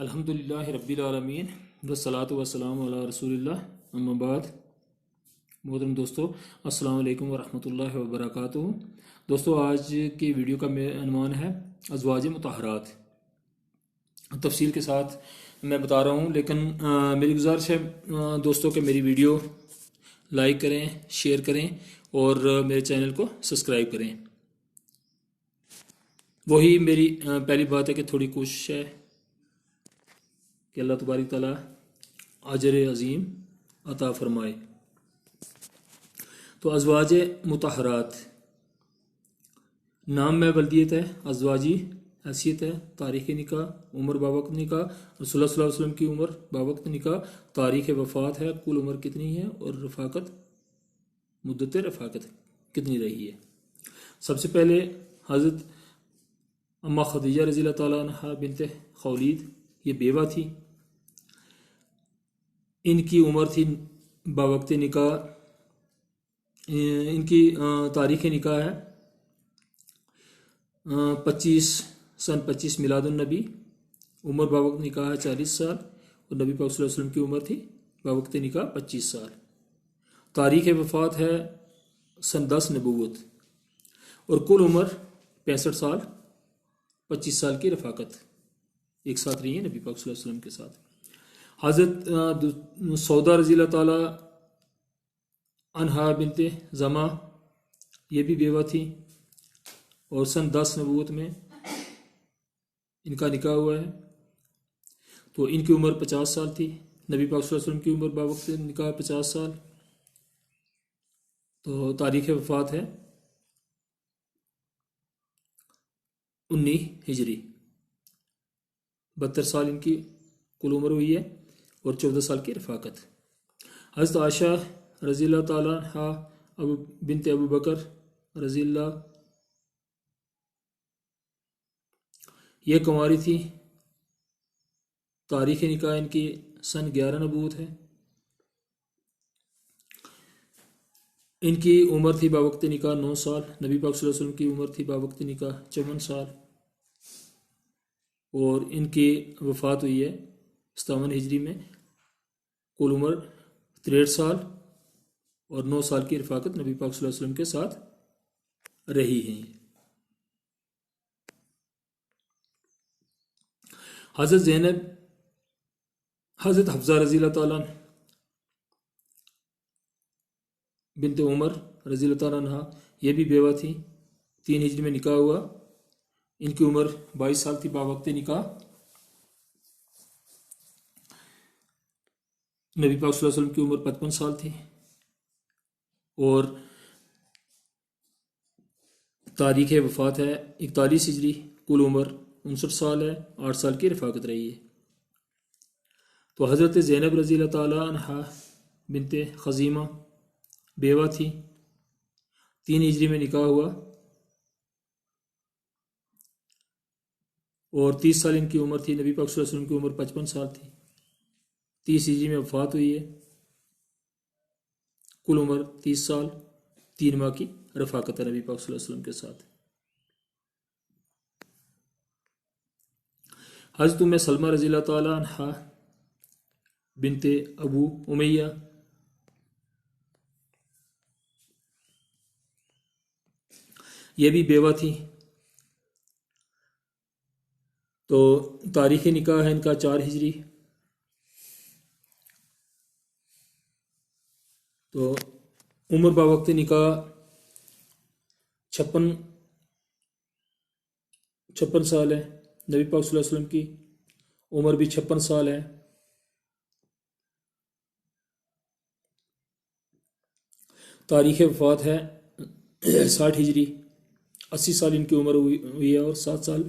الحمدللہ رب العالمین والصلاۃ والسلام علی رسول اللہ اما بعد۔ محترم دوستو، السلام علیکم ورحمۃ اللہ وبرکاتہ۔ دوستو، آج کی ویڈیو کا عنوان ہے ازواج مطہرات۔ تفصیل کے ساتھ میں بتا رہا ہوں، لیکن میری گزارش ہے دوستوں کہ میری ویڈیو لائک کریں، شیئر کریں اور میرے چینل کو سبسکرائب کریں۔ وہی میری پہلی بات ہے کہ تھوڑی کوشش ہے کہ اللہ تبارک تعالیٰ اجر عظیم عطا فرمائے۔ تو ازواج مطہرات، نام میں بلدیت ہے، ازواجی حیثیت ہے، تاریخ نکاح، عمر باوقت نکاح، رسول اللہ صلی اللہ علیہ وسلم کی عمر باوقت نکاح، تاریخ وفات ہے، کل عمر کتنی ہے، اور رفاقت، مدت رفاقت کتنی رہی ہے۔ سب سے پہلے حضرت اما خدیجہ رضی اللہ تعالیٰ عنہ بنت خولید، یہ بیوہ تھی۔ ان کی عمر تھی باوقت نکاح، ان کی تاریخ نکاح ہے 25 میلاد النبی، عمر باوقت نکاح ہے 40 سال، اور نبی پاک صلی اللہ علیہ وسلم کی عمر تھی باوقت نکاح 25 سال۔ تاریخ وفات ہے 10 نبوت، اور کل عمر 65 سال، 25 سال کی رفاقت ایک ساتھ رہی ہے نبی پاک صلی اللہ علیہ وسلم کے ساتھ۔ حضرت سودا رضی اللہ تعالی عنہا بنت زما، یہ بھی بیوہ تھی، اور 10 نبوت میں ان کا نکاح ہوا ہے۔ تو ان کی عمر 50 سال تھی، نبی پاک صلی اللہ علیہ وسلم کی عمر باوقت نکاح 50 سال۔ تو تاریخ وفات ہے 19 ہجری، 72 سال ان کی کل عمر ہوئی ہے، اور 14 سال کی رفاقت۔ حضرت عائشہ رضی اللہ تعالیٰ عنہ بنت ابو بکر رضی اللہ، یہ کنواری تھی، تاریخ نکاح ان کی 11 نبوت ہے۔ ان کی عمر تھی باوقت نکاح 9 سال، نبی پاک صلی اللہ علیہ وسلم کی عمر تھی باوقت نکاح 54 سال، اور ان کی وفات ہوئی ہے 57 ہجری میں، کل عمر 63 سال، اور 9 سال کی رفاقت نبی پاک صلی اللہ علیہ وسلم کے ساتھ رہی ہیں۔ حضرت زینب، حضرت حفصہ رضی اللہ تعالیٰ بنت عمر رضی اللہ تعالیٰ عنہ، یہ بھی بیوہ تھی، 3 ہجری میں نکاح ہوا، ان کی عمر 22 سال تھی باوقت نکاح، نبی پاک صلی اللہ علیہ وسلم کی عمر 55 سال تھی، اور تاریخ وفات ہے 41 ہجری، کل عمر 59 سال ہے، 8 سال کی رفاقت رہی ہے۔ تو حضرت زینب رضی اللہ تعالیٰ عنہ بنت خزیمہ، بیوہ تھی، 3 ہجری میں نکاح ہوا، اور 30 سال ان کی عمر تھی، نبی پاک صلی اللہ علیہ وسلم کی عمر 55 سال تھی، 30 ہجری میں وفات ہوئی ہے، کل عمر 30 سال، 3 ماہ کی رفاقت ہے نبی پاک صلی اللہ علیہ وسلم کے ساتھ۔ حضرت ام سلمہ رضی اللہ تعالیٰ عنہ بنت ابو امیہ، یہ بھی بیوہ تھی۔ تو تاریخ نکاح ہے ان کا 4 ہجری، تو عمر باوقت نکاح 56 سال ہے، نبی پاک صلی اللہ علیہ وسلم کی عمر بھی 56 سال ہے۔ تاریخ وفات ہے 60 ہجری، 80 سال ان کی عمر ہوئی ہے، اور 7 سال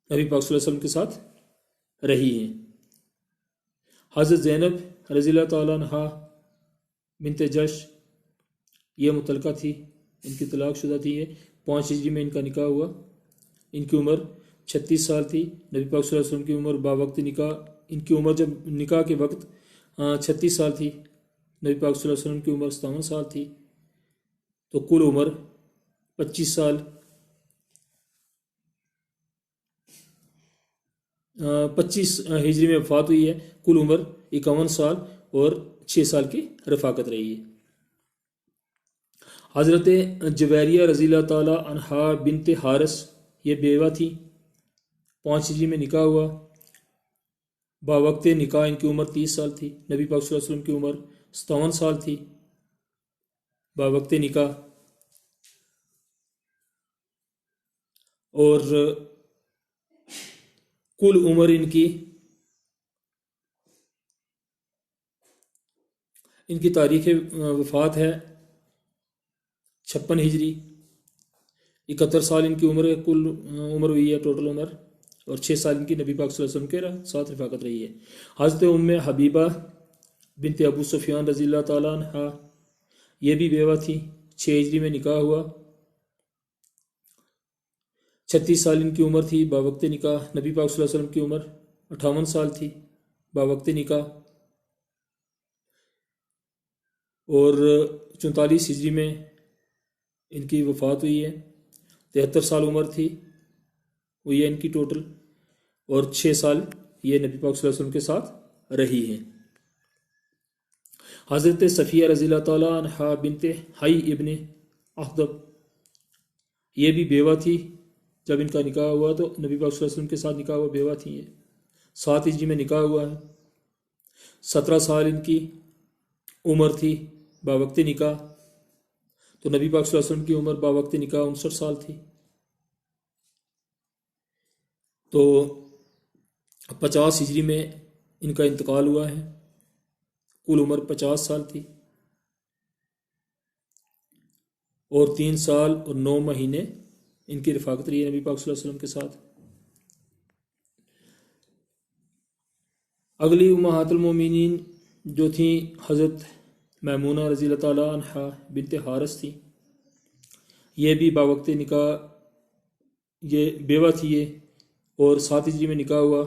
نبی پاک صلی اللہ علیہ وسلم کے ساتھ رہی ہیں۔ حضرت زینب رضی اللہ تعالیٰ عنہ بنت جش، یہ مطلقہ تھی، ان کی طلاق شدہ تھی، یہ 5 ہجری میں ان کا نکاح ہوا، ان کی عمر 36 سال تھی، نبی پاک صلی اللہ علیہ وسلم کی عمر باوقت نکاح، ان کی عمر جب نکاح کے وقت 36 سال تھی، نبی پاک صلی اللہ علیہ وسلم کی عمر 57 سال تھی، تو کل عمر 25 سال 25 ہجری میں وفات ہوئی ہے. کل عمر 51 سال اور 6 سال کی رفاقت رہی ہے. حضرت جویریہ رضی اللہ تعالی عنہا بنت حارث یہ بیوہ تھی. 5 ہجری میں نکاح ہوا. باوقت نکاح ان کی عمر 30 سال تھی. نبی پاک صلی اللہ علیہ وسلم کی عمر 57 سال تھی باوقت نکاح. اور کل عمر ان کی تاریخ وفات ہے 56 ہجری. 71 سال ان کی عمر کل عمر ہوئی ہے ٹوٹل عمر. اور 6 سال ان کی نبی پاک صلی اللہ علیہ وسلم کے ساتھ رفاقت رہی ہے. حضرت ام حبیبہ بنت ابو سفیان رضی اللہ تعالیٰ عنہ یہ بھی بیوہ تھی. 6 ہجری میں نکاح ہوا. 36 سال ان کی عمر تھی باوقت نکاح. نبی پاک صلی اللہ علیہ وسلم کی عمر 58 سال تھی باوقت نکاح. اور 44 ہجری میں ان کی وفات ہوئی ہے. 73 سال عمر تھی ہوئی ہے ان کی ٹوٹل. اور 6 سال یہ نبی پاک صلی اللہ علیہ وسلم کے ساتھ رہی ہیں. حضرت صفیہ رضی اللہ تعالیٰ عنہا بنت حی ابن اخدب یہ بھی بیوہ تھی. جب ان کا نکاح ہوا تو نبی پاک صلی اللہ علیہ وسلم کے ساتھ نکاح ہوا بیوہ تھی. یہ 7 ہجری میں نکاح ہوا ہے. 17 سال ان کی عمر تھی باوقت نکاح. تو نبی پاک صلی اللہ علیہ وسلم کی عمر باوقت نکاح 59 سال تھی. تو 50 ہجری میں ان کا انتقال ہوا ہے. کل عمر 50 سال تھی. اور 3 سال اور 9 مہینے ان کی رفاقت رہی ہے نبی پاک صلی اللہ علیہ وسلم کے ساتھ. اگلی امہات المومنین جو تھیں حضرت میمونہ رضی اللہ تعالیٰ عنہا بنت حارث تھی. یہ بھی باوقت نکاح یہ بیوہ تھی یہ. اور 7 ہجری میں نکاح ہوا.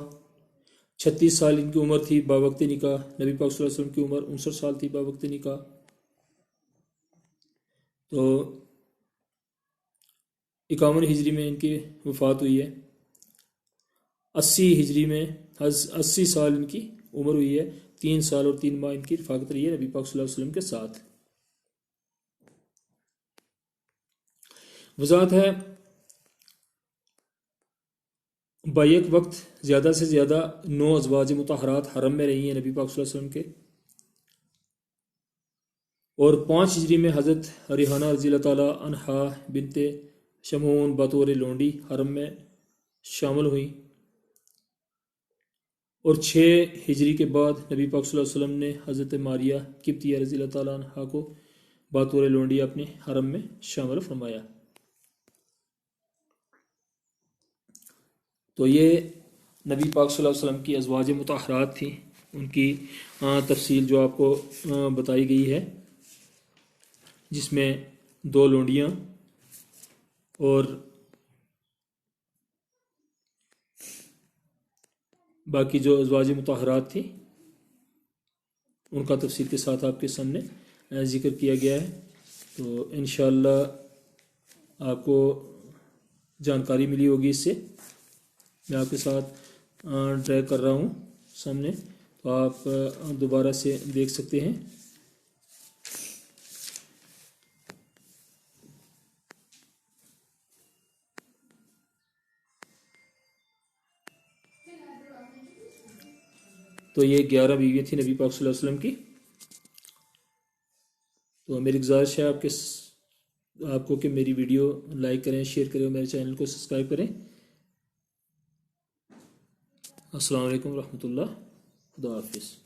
36 سال ان کی عمر تھی باوقت نکاح. نبی پاک صلی اللہ علیہ وسلم کی عمر 59 سال تھی باوقت نکاح. تو 51 ہجری میں ان کی وفات ہوئی ہے. 80 ہجری میں 80 سال ان کی عمر ہوئی ہے. 3 سال اور 3 ماہ ان کی رفاقت رہی ہے نبی پاک صلی اللہ علیہ وسلم کے ساتھ. وضاحت ہے بیک وقت زیادہ سے زیادہ 9 ازواج مطہرات حرم میں رہی ہیں نبی پاک صلی اللہ علیہ وسلم کے. اور 5 ہجری میں حضرت ریحانہ رضی اللہ تعالیٰ عنہا بنت شمعون بطور لونڈی حرم میں شامل ہوئی. اور 6 ہجری کے بعد نبی پاک صلی اللہ علیہ وسلم نے حضرت ماریہ قبطیہ رضی اللہ تعالیٰ عنہا کو بطور لونڈی اپنے حرم میں شامل فرمایا. تو یہ نبی پاک صلی اللہ علیہ وسلم کی ازواج مطہرات تھیں. ان کی تفصیل جو آپ کو بتائی گئی ہے جس میں 2 لونڈیاں اور باقی جو ازواج مطہرات تھیں ان کا تفصیل کے ساتھ آپ کے سامنے ذکر کیا گیا ہے. تو انشاءاللہ آپ کو جانکاری ملی ہوگی. اس سے میں آپ کے ساتھ ڈرائیو کر رہا ہوں سامنے تو آپ دوبارہ سے دیکھ سکتے ہیں. تو یہ 11 بیویاں تھیں نبی پاک صلی اللہ علیہ وسلم کی. تو میری گزارش ہے آپ کو کہ میری ویڈیو لائک کریں, شیئر کریں اور میرے چینل کو سبسکرائب کریں. السلام علیکم ورحمۃ اللہ. خدا حافظ.